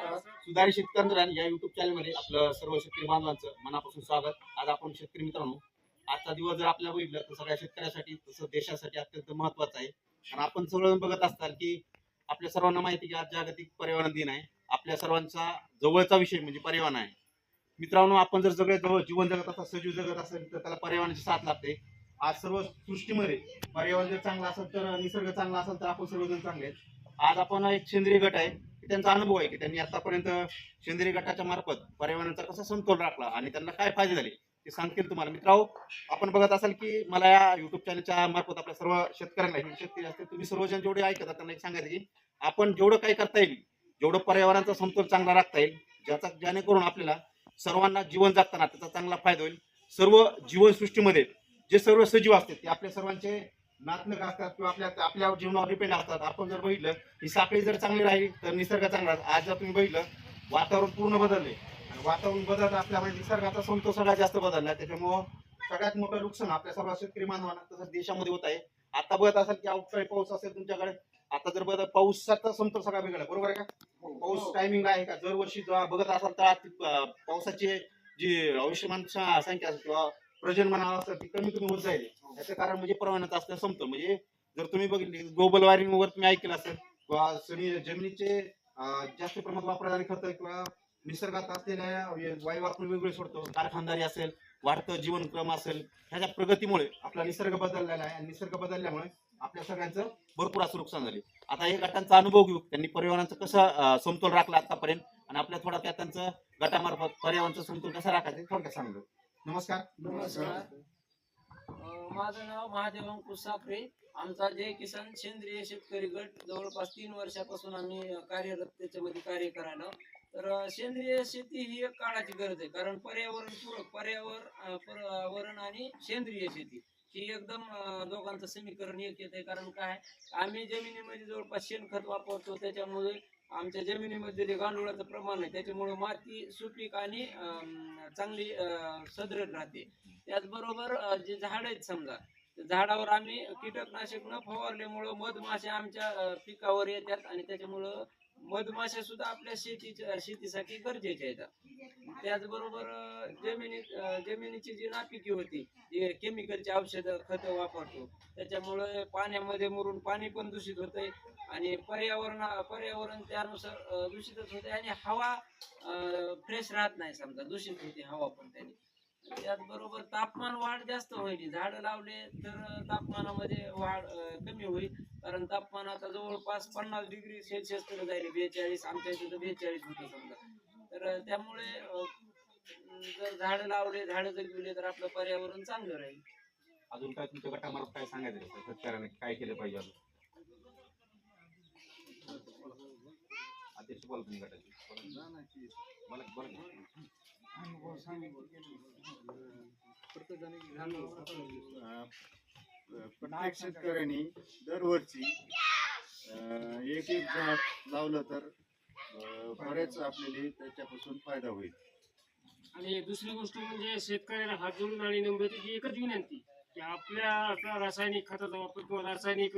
सुधारित शेतकरी या युट्यूब चॅनल मध्ये आपलं सर्व शेतकरी बांधवांचं मनापासून स्वागत. आज आपण शेतकरी मित्रांनो, आजचा दिवस जर आपल्याला बघितलं तर सगळ्या शेतकऱ्यासाठी तसं देशासाठी अत्यंत महत्वाचा आहे. कारण आपण सगळं बघत असताल की आपल्या सर्वांना माहिती की आज जागतिक पर्यावरण दिन आहे. आपल्या सर्वांचा जवळचा विषय म्हणजे पर्यावरण आहे. मित्रांनो, आपण जर सगळे जवळ जीवन जगत असा सजीव जगत असेल तर त्याला पर्यावरणाची साथ लागते. आज सर्व सृष्टीमध्ये पर्यावरण जर चांगला असेल तर निसर्ग चांगला असेल तर आपण सर्वजण चांगले आहेत. आज आपण एक सेंद्रिय गट आहे की त्यांचा अनुभव आहे की त्यांनी आतापर्यंत सेंद्रिय गटाच्या मार्फत पर्यावरणाचा कसा समतोल राखला आणि त्यांना काय फायदे झाले ते सांगतील तुम्हाला. मित्रांनो, आपण बघत असाल की मला या युट्यूब चॅनलच्या मार्फत आपल्या सर्व शेतकऱ्यांना हे शेतकरी असते तुम्ही सर्वजण जेवढे ऐकतात त्यांना एक सांगायचं की आपण जेवढं काही करता येईल, जेवढं पर्यावरणाचा समतोल चांगला राखता येईल, जेणेकरून आपल्याला सर्वांना जीवन जगताना त्याचा चांगला फायदा होईल. सर्व जीवनसृष्टीमध्ये जे सर्व सजीव असतात ते आपल्या सर्वांचे नातलग असतात किंवा आपल्या जीवनावर डिपेंड असतात. आपण जर बघितलं ही साखळी जर चांगली राहील तर निसर्ग चांगला. आज जर तुम्ही बघितलं वातावरण पूर्ण बदलले आणि वातावरण बदलत असल्यामुळे निसर्गाचा समतोल सगळ्यात जास्त बदलला. त्याच्यामुळं सगळ्यात मोठं नुकसान आपल्या सर्व शेतकरी बांधवांना तसंच देशामध्ये होत आहे. आता बघत असाल की अवकाळी पाऊस असेल तुमच्याकडे, आता जर बघत पावसाचा समतोल सगळा बिघडला, बरोबर आहे का? पाऊस टायमिंग आहे का? दरवर्षी बघत असाल तर पावसाची जी आयुष्यमान संख्या किंवा प्रजन्यमान अवस्था ती कमी कमी होत जाईल. याचं कारण म्हणजे पर्यावरणाचा असलेला समतोल. म्हणजे जर तुम्ही बघितले ग्लोबल वॉर्मिंग वर तुम्ही ऐकलं असेल किंवा जमिनीचे जास्त प्रमाणात वापरणारे खत किंवा निसर्गात असलेल्या वायू आपण वेगवेगळे सोडतो, कारखानदारी असेल, वाढतं जीवनक्रम असेल, ह्याच्या प्रगतीमुळे आपला निसर्ग बदललेला आहे आणि निसर्ग बदलल्यामुळे आपल्या सगळ्यांचं भरपूर असं नुकसान झाले. आता हे गटांचा अनुभव घेऊ, त्यांनी पर्यावरणाचा कसा समतोल राखला आतापर्यंत आणि आपल्या थोडक्यात त्यांचं गटामार्फत पर्यावरणाचा समतोल कसा राखायचा थोडक्यात सांगतो. नमस्कार. नमस्कार. माझं नाव महादेव अंकुश साखरे. आमचा जय किसान सेंद्रिय शेतकरी गट जवळपास 3 वर्षापासून आम्ही कार्यरत त्याच्यामध्ये कार्य करायला. तर सेंद्रिय शेती ही एक काळाची गरज आहे, कारण पर्यावरणपूरक पर्यावरण आणि सेंद्रिय शेती ही एकदम दोघांचं समीकरण एक येत आहे. कारण काय, आम्ही जमिनीमध्ये जवळपास शेणखत वापरतो, त्याच्यामुळे आमच्या जमिनीमध्ये जे गांडुळाचं प्रमाण आहे त्याच्यामुळे माती सुपीक आणि चांगली सदृढ राहते. त्याचबरोबर जे झाड आहेत समजा, झाडावर आम्ही कीटकनाशक न फवारल्यामुळं मधमाशा आमच्या पिकावर येतात आणि त्याच्यामुळं मधमाशा सुद्धा आपल्या शेतीसाठी गरजेच्या आहेत. त्याचबरोबर जमिनीची जी नापिकी होती, जे केमिकलची औषधं खतं वापरतो त्याच्यामुळे पाण्यामध्ये मुरून पाणी पण दूषित होतंय आणि पर्यावरण त्यानुसार दूषितच होते आणि हवा फ्रेश राहत नाही, समजा दूषित होते हवा पण त्याने. त्याचबरोबर तापमान वाढ जास्त होईल, झाड लावले तर तापमानामध्ये वाढ कमी होईल. कारण तापमान आता जवळपास 50 डिग्री सेल्सिअस कडे जाईल, 42, आमच्या इथे तर 42 होतं समजा. तर त्यामुळे जर झाड लावले, झाड जर गेले तर आपलं पर्यावरण चांगलं राहील. अजून काय तुमच्या गटामार्फत काय सांगायचं शेतकऱ्यांना काय केलं पाहिजे अजून? अध्यक्ष बोला तुम्ही गटाचे. प्रत्येक शेतकऱ्यांनी दरवर्षी एक एक झाड लावलं तर बरेच आपल्याला त्याच्यापासून फायदा होईल. आणि दुसरी गोष्ट म्हणजे शेतकऱ्याला हात जोडून आणि नम्रतेची एकच विनंती की आपल्या आता रासायनिक खताचा वापर किंवा रासायनिक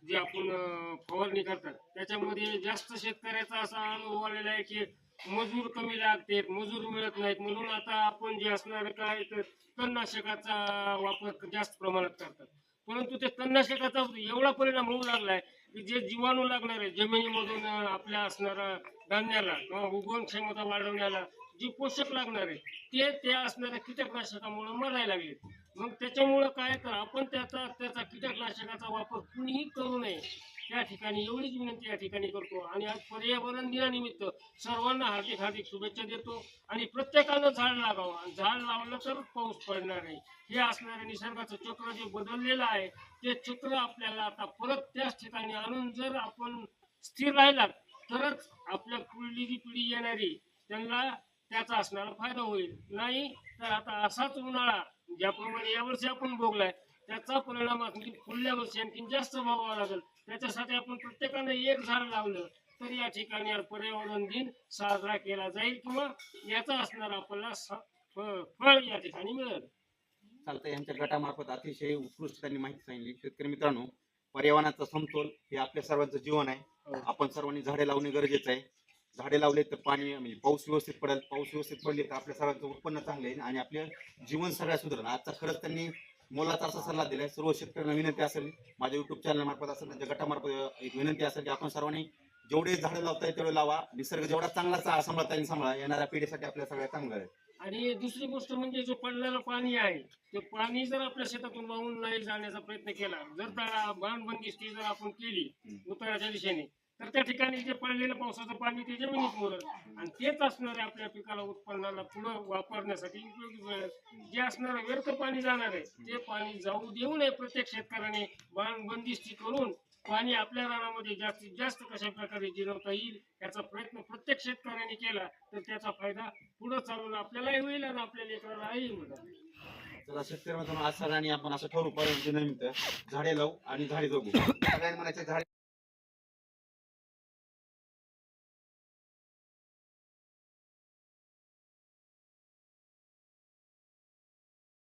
जे आपण फवारणी करतात त्याच्यामध्ये जास्त शेतकऱ्याचा असा अनुभव आलेला आहे की मजूर कमी लागते, मजूर मिळत नाहीत, म्हणून आता आपण जे असणार काय तर तणनाशकाचा वापर जास्त प्रमाणात करतात. परंतु ते तणनाशकाचा एवढा परिणाम होऊ लागलाय की जे जीवाणू लागणार आहे जमिनीमधून आपल्या असणाऱ्या धान्याला किंवा उगवण क्षमता वाढवण्याला जे पोषक लागणार आहे ते असणाऱ्या कीटकनाशकामुळे मरायला लागले. मग त्याच्यामुळं काय तर आपण त्याचा कीटकनाशकाचा वापर कुणीही करू नये, त्या ठिकाणी एवढीच विनंती या ठिकाणी करतो. आणि आज पर्यावरण दिनानिमित्त सर्वांना हार्दिक शुभेच्छा देतो. आणि प्रत्येकानं झाड लावावं, झाड लावलं तर पाऊस पडणार नाही. हे असणाऱ्या निसर्गाचं चक्र जे बदललेलं आहे ते चक्र आपल्याला आता परत त्याच ठिकाणी आणून जर आपण स्थिर राहिलात तरच आपल्या पुढली पिढी येणारी त्यांना त्याचा असणारा फायदा होईल. नाही तर आता असाच उन्हाळा ज्याप्रमाणे यावर्षी आपण भोगलाय त्याचा परिणाम आणखी पुढल्या वर्षी आणखी जास्त भोगावा लागेल. त्याच्यासाठी आपण प्रत्येकाने एक झाड लावलं तर या ठिकाणी पर्यावरण दिन साजरा केला जाईल किंवा याचा असणारा आपल्याला फळ या ठिकाणी मिळेल. चालतं. यांच्या गटामार्फत अतिशय उत्कृष्ट त्यांनी माहिती सांगितली. शेतकरी मित्रांनो, पर्यावरणाचा समतोल हे आपल्या सर्वांचं जीवन आहे. आपण सर्वांनी झाडे लावणे गरजेचं आहे. झाडे लावले तर पाणी म्हणजे पाऊस व्यवस्थित पडेल, पाऊस व्यवस्थित पडले तर आपल्या सगळ्यांचं उत्पन्न चांगलं येईल आणि आपलं जीवन सगळ्यात सुधारेल. आजचा खरंच त्यांनी मोलाचा असा सल्ला दिलाय. सर्व शेतकऱ्यांना विनंती असेल, माझ्या युट्यूब चॅनल मार्फत असेल, त्यांच्या गटामार्फत एक विनंती असेल की आपण सर्वांनी जेवढे झाडं लावता येईल तेवढे लावा. निसर्ग जेवढा चांगला सांभाळता येईल सांभाळा, येणाऱ्या पिढीसाठी आपल्या सगळ्यात चांगलं आहे. आणि दुसरी गोष्ट म्हणजे जो पडलेलं पाणी आहे ते पाणी जर आपल्या शेतातून वाहून नाही जाण्याचा प्रयत्न केला, जर त्या बांधबंदिस्ती जर आपण केली उत्तराच्या दिशेने, तर त्या ठिकाणी जे पडलेलं पावसाचं पाणी ते जमिनीत मुरत आणि तेच असणार आहे आपल्या पिकाला उत्पन्नाला पुढं वापरण्यासाठी उपयोगी पडेल. जे असणारं व्यर्थ पाणी जाणार आहे ते पाणी जाऊ देऊ नये. प्रत्येक शेतकऱ्याने बांधबंदिस्ती करून पाणी आपल्या रानामध्ये जास्तीत जास्त कशा प्रकारे जिरवता येईल याचा प्रयत्न प्रत्येक शेतकऱ्याने केला तर त्याचा फायदा पुढे चालून आपल्यालाही होईल आणि आपल्या लेकरालाही होईल. चला शेतकरी मित्रांनो, आज सगळ्यांनी आपण असं ठरवू पर्यावरण दिनानिमित्त झाडे लावू आणि झाडे जगू. सगळ्यांनी म्हणायचे झाडे